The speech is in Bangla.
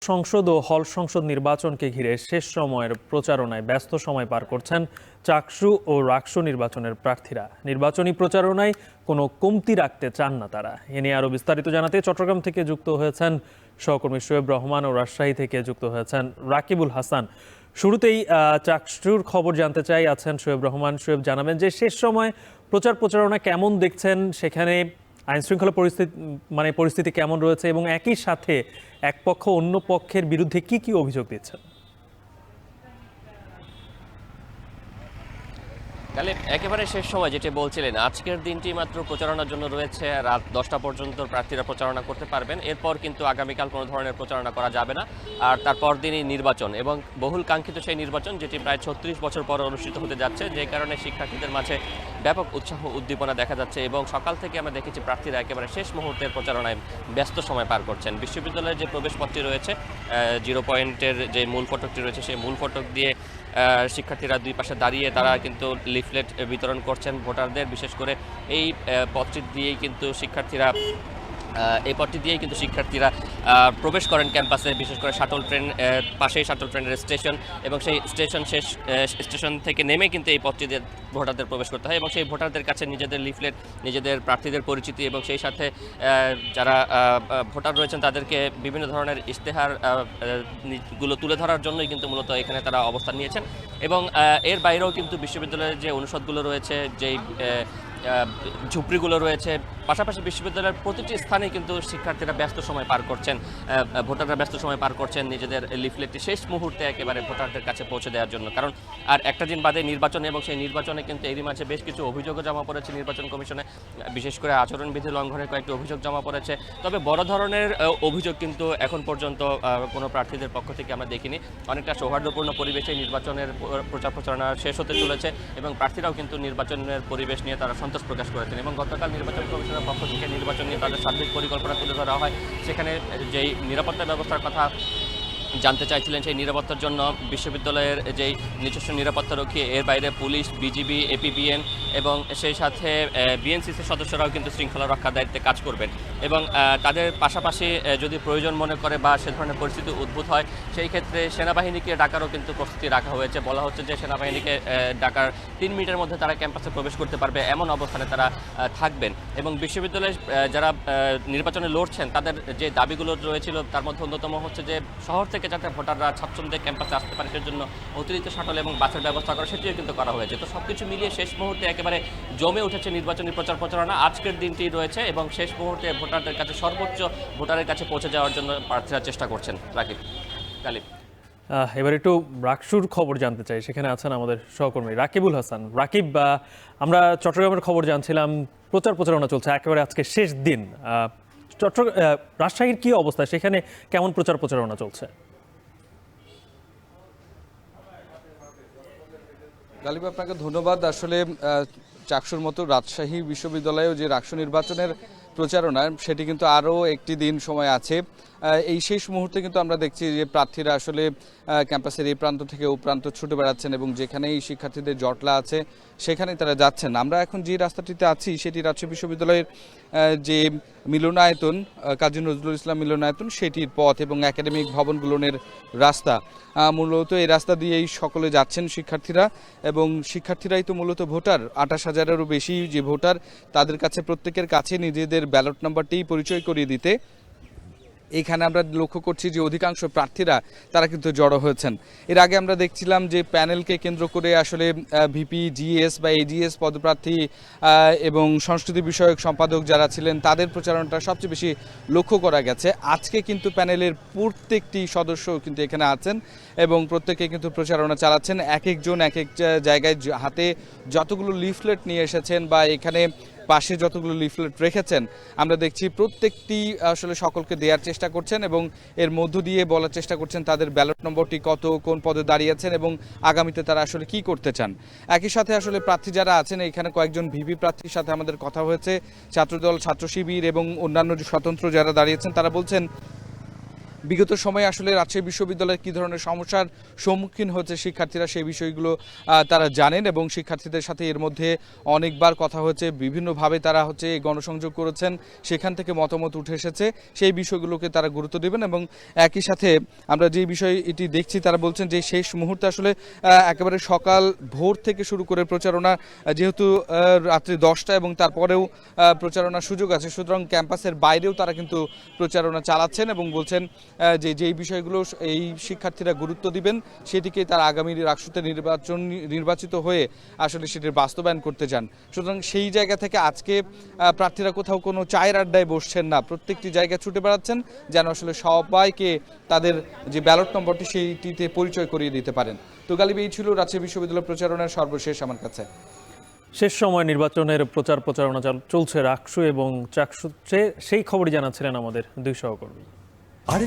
সংসদ ও হল সংসদ নির্বাচনকে ঘিরে শেষ সময়ের প্রচারণায় ব্যস্ত সময় পার করছেন চাকসু ও রাকসু নির্বাচনের প্রার্থীরা। নির্বাচনী প্রচারণায় কোনো কমতি রাখতে চান না তারা। এ নিয়ে আরও বিস্তারিত জানাতে চট্টগ্রাম থেকে যুক্ত হয়েছেন সহকর্মী শোয়েব রহমান ও রাজশাহী থেকে যুক্ত হয়েছেন রাকিবুল হাসান। শুরুতেই চাকসুর খবর জানতে চাই, আছেন শোয়েব রহমান। শোয়েব, জানাবেন যে শেষ সময় প্রচারণা কেমন দেখছেন, সেখানে আইন শৃঙ্খলা পরিস্থিতি কেমন রয়েছে এবং একই সাথে এক পক্ষ অন্য পক্ষের বিরুদ্ধে কি কি অভিযোগ দিচ্ছেন? তাহলে একেবারে শেষ সময় যেটি বলছিলেন, আজকের দিনটি মাত্র প্রচারণার জন্য রয়েছে। রাত 10টা পর্যন্ত প্রার্থীরা প্রচারণা করতে পারবেন। এরপর কিন্তু আগামীকাল কোনো ধরনের প্রচারণা করা যাবে না। আর তারপর দিনই নির্বাচন, এবং বহুল কাঙ্ক্ষিত সেই নির্বাচন যেটি প্রায় 36 বছর পর অনুষ্ঠিত হতে যাচ্ছে, যে কারণে শিক্ষার্থীদের মাঝে ব্যাপক উৎসাহ উদ্দীপনা দেখা যাচ্ছে। এবং সকাল থেকে আমরা দেখেছি প্রার্থীরা একেবারে শেষ মুহূর্তের প্রচারণায় ব্যস্ত সময় পার করছেন। বিশ্ববিদ্যালয়ের যে প্রবেশপথটি রয়েছে, 0 পয়েন্টের যে মূল ফটকটি রয়েছে, সেই মূল ফটক দিয়ে শিক্ষার্থীরা দুই পাশে দাঁড়িয়ে তারা কিন্তু লিফলেট বিতরণ করছেন ভোটারদের। বিশেষ করে এই পথটি দিয়েই কিন্তু শিক্ষার্থীরা প্রবেশ করেন ক্যাম্পাসে। বিশেষ করে শাটল ট্রেন, পাশেই শাটল ট্রেনের স্টেশন, এবং সেই স্টেশন থেকে নেমে কিন্তু এই পথটি দিয়ে ভোটারদের প্রবেশ করতে হয়। এবং সেই ভোটারদের কাছে নিজেদের লিফলেট, নিজেদের প্রার্থীদের পরিচিতি এবং সেই সাথে যারা ভোটার রয়েছেন তাদেরকে বিভিন্ন ধরনের ইশতেহার গুলো তুলে ধরার জন্যই কিন্তু মূলত এখানে তারা অবস্থান নিয়েছেন। এবং এর বাইরেও কিন্তু বিশ্ববিদ্যালয়ের যে অনুষদগুলো রয়েছে, যেই ঝুপড়িগুলো রয়েছে, পাশাপাশি বিশ্ববিদ্যালয়ের প্রতিটি স্থানে কিন্তু শিক্ষার্থীরা ব্যস্ত সময় পার করছেন, ভোটাররা ব্যস্ত সময় পার করছেন নিজেদের লিফলেটটি শেষ মুহূর্তে একেবারে ভোটারদের কাছে পৌঁছে দেওয়ার জন্য। কারণ আর একটা দিন বাদে নির্বাচন, এবং সেই নির্বাচনে কিন্তু এরই মাঝে বেশ কিছু অভিযোগও জমা পড়েছে নির্বাচন কমিশনে। বিশেষ করে আচরণবিধি লঙ্ঘনের কয়েকটি অভিযোগ জমা পড়েছে। তবে বড় ধরনের অভিযোগ কিন্তু এখন পর্যন্ত কোনো প্রার্থীদের পক্ষ থেকে আমরা দেখিনি। অনেকটা সৌহার্দ্যপূর্ণ পরিবেশে নির্বাচনের প্রচারণা শেষ হতে চলেছে, এবং প্রার্থীরাও কিন্তু নির্বাচনের পরিবেশ নিয়ে তারা সন্তোষ প্রকাশ করেছেন। এবং গতকাল নির্বাচন কমিশনের পক্ষ থেকে নির্বাচন নিয়ে তাদের সার্বিক পরিকল্পনা তুলে ধরা হয়। সেখানে যেই নিরাপত্তা ব্যবস্থার কথা জানতে চাইছিলেন, সেই নিরাপত্তার জন্য বিশ্ববিদ্যালয়ের যেই নিজস্ব নিরাপত্তারক্ষী, এর বাইরে পুলিশ, বিজিবি, এপিবিএন এবং সেই সাথে বিএনসিসির সদস্যরাও কিন্তু শৃঙ্খলা রক্ষার দায়িত্বে কাজ করবেন। এবং তাদের পাশাপাশি যদি প্রয়োজন মনে করে বা সে ধরনের পরিস্থিতি উদ্ভূত হয়, সেই ক্ষেত্রে সেনাবাহিনীকে ডাকারও কিন্তু প্রস্তুতি রাখা হয়েছে। বলা হচ্ছে যে সেনাবাহিনীকে ডাকার 3 মিনিটের মধ্যে তারা ক্যাম্পাসে প্রবেশ করতে পারবে, এমন অবস্থানে তারা থাকবেন। এবং বিশ্ববিদ্যালয়ে যারা নির্বাচনে লড়ছেন তাদের যে দাবিগুলো রয়েছিল, তার মধ্যে অন্যতম হচ্ছে যে শহর থেকে যাতে ভোটাররা স্বাচ্ছন্দ্যে ক্যাম্পাসে আসতে পারে সেজন্য অতিরিক্ত শাটল এবং বাসের ব্যবস্থা করা, সেটিও কিন্তু করা হয়েছে। তো সবকিছু মিলিয়ে শেষ মুহূর্তে একেবারে জমে উঠেছে নির্বাচনী প্রচারণা। আজকের দিনটি রয়েছে, এবং শেষ মুহূর্তে ভোটারদের কাছে সর্বোচ্চ ভোটারের কাছে পৌঁছে যাওয়ার জন্য প্রার্থীরা চেষ্টা করছেন। কালিব, এবার একটু রাকসুর খবর জানতে চাই, সেখানে আছেন আমাদের সহকর্মী রাকিবুল হাসান। রাকিব, আমরা চট্টগ্রামের খবর জানছিলাম, প্রচারণা চলছে, একেবারে আজকে শেষ দিন। রাজশাহীর কি অবস্থা, সেখানে কেমন প্রচারণা চলছে? গালিব, আপনাকে ধন্যবাদ। আসলে চাকসুর মতো রাজশাহী বিশ্ববিদ্যালয়েও যে রাকসু নির্বাচনের প্রচারণা, সেটি কিন্তু আরও একটি দিন সময় আছে। এই শেষ মুহূর্তে কিন্তু আমরা দেখছি যে প্রার্থীরা আসলে ক্যাম্পাসের এই প্রান্ত থেকে ও প্রান্ত ছুটে বেড়াচ্ছেন, এবং যেখানেই শিক্ষার্থীদের জটলা আছে সেখানেই তারা যাচ্ছেন। আমরা এখন যে রাস্তাটিতে আছি সেটি রাজশাহী বিশ্ববিদ্যালয়ের যে মিলনায়তন, কাজী নজরুল ইসলাম মিলনায়তন, সেটির পথ এবং একাডেমিক ভবনগুলোর রাস্তা। মূলত এই রাস্তা দিয়েই সকলে যাচ্ছেন শিক্ষার্থীরা, এবং শিক্ষার্থীরাই তো মূলত ভোটার। 28,000-এরও বেশি যে ভোটার, তাদের কাছে প্রত্যেকের কাছে নিজেদের ব্যালট নাম্বারটি পরিচয় করিয়ে দিতে এইখানে আমরা লক্ষ্য করছি যে অধিকাংশ প্রার্থীরা তারা কিন্তু জড়ো হয়েছেন। এর আগে আমরা দেখছিলাম যে প্যানেলকে কেন্দ্র করে আসলে ভিপি, জিএস বা এজিএস পদপ্রার্থী এবং সংস্কৃতি বিষয়ক সম্পাদক যারা ছিলেন তাদের প্রচারণাটা সবচেয়ে বেশি লক্ষ্য করা গেছে। আজকে কিন্তু প্যানেলের প্রত্যেকটি সদস্য কিন্তু এখানে আছেন, এবং প্রত্যেকে কিন্তু প্রচারণা চালাচ্ছেন। এক একজন এক এক জায়গায় হাতে যতগুলো লিফলেট নিয়ে এসেছেন বা এখানে পাশে যতগুলো লিফলেট রেখেছেন, আমরা দেখছি প্রত্যেকটি আসলে সকলকে দেওয়ার চেষ্টা করছেন, এবং এর মধ্য দিয়ে বলার চেষ্টা করছেন তাদের ব্যালট নম্বরটি কত, কোন পদে দাঁড়িয়েছেন এবং আগামীতে তারা আসলে কি করতে চান। একই সাথে আসলে প্রার্থী যারা আছেন, এখানে কয়েকজন ভিপি প্রার্থীর সাথে আমাদের কথা হয়েছে। ছাত্রদল, ছাত্র শিবির এবং অন্যান্য স্বতন্ত্র যারা দাঁড়িয়েছেন তারা বলছেন বিগত সময়ে আসলে রাজশাহী বিশ্ববিদ্যালয়ের কী ধরনের সমস্যার সম্মুখীন হচ্ছে শিক্ষার্থীরা সেই বিষয়গুলো তারা জানেন এবং শিক্ষার্থীদের সাথে এর মধ্যে অনেকবার কথা হচ্ছে, বিভিন্নভাবে তারা হচ্ছে গণসংযোগ করেছেন, সেখান থেকে মতামত উঠে এসেছে, সেই বিষয়গুলোকে তারা গুরুত্ব দেবেন। এবং একই সাথে আমরা যে বিষয় এটি দেখছি তারা বলছেন যে শেষ মুহূর্তে আসলে একেবারে সকাল ভোর থেকে শুরু করে প্রচারণা, যেহেতু রাত্রি 10টা এবং তারপরেও প্রচারণার সুযোগ আছে, সুতরাং ক্যাম্পাসের বাইরেও তারা কিন্তু প্রচারণা চালাচ্ছেন এবং বলছেন যে যেই বিষয়গুলো এই শিক্ষার্থীরা গুরুত্ব দিবেন সেটিকে তারা আগামী রাকসুতে নির্বাচিত হয়ে আসলে সেটির বাস্তবায়ন করতে চান। সুতরাং সেই জায়গা থেকে আজকে প্রার্থীরা কোথাও কোনো চায়ের আড্ডায় বসছেন না, প্রত্যেকটি জায়গায় ছুটে বেড়াচ্ছেন যেন আসলে সবাইকে তাদের যে ব্যালট নম্বরটি সেইটিতে পরিচয় করিয়ে দিতে পারেন। তো গালিব, এই ছিল রাজশাহী বিশ্ববিদ্যালয় প্রচারণার সর্বশেষ আমার কাছে। শেষ সময় নির্বাচনের প্রচারণা চলছে রাকসু এবং চাকসুতে, সেই খবরই জানাচ্ছিলেন আমাদের দুই সহকর্মী।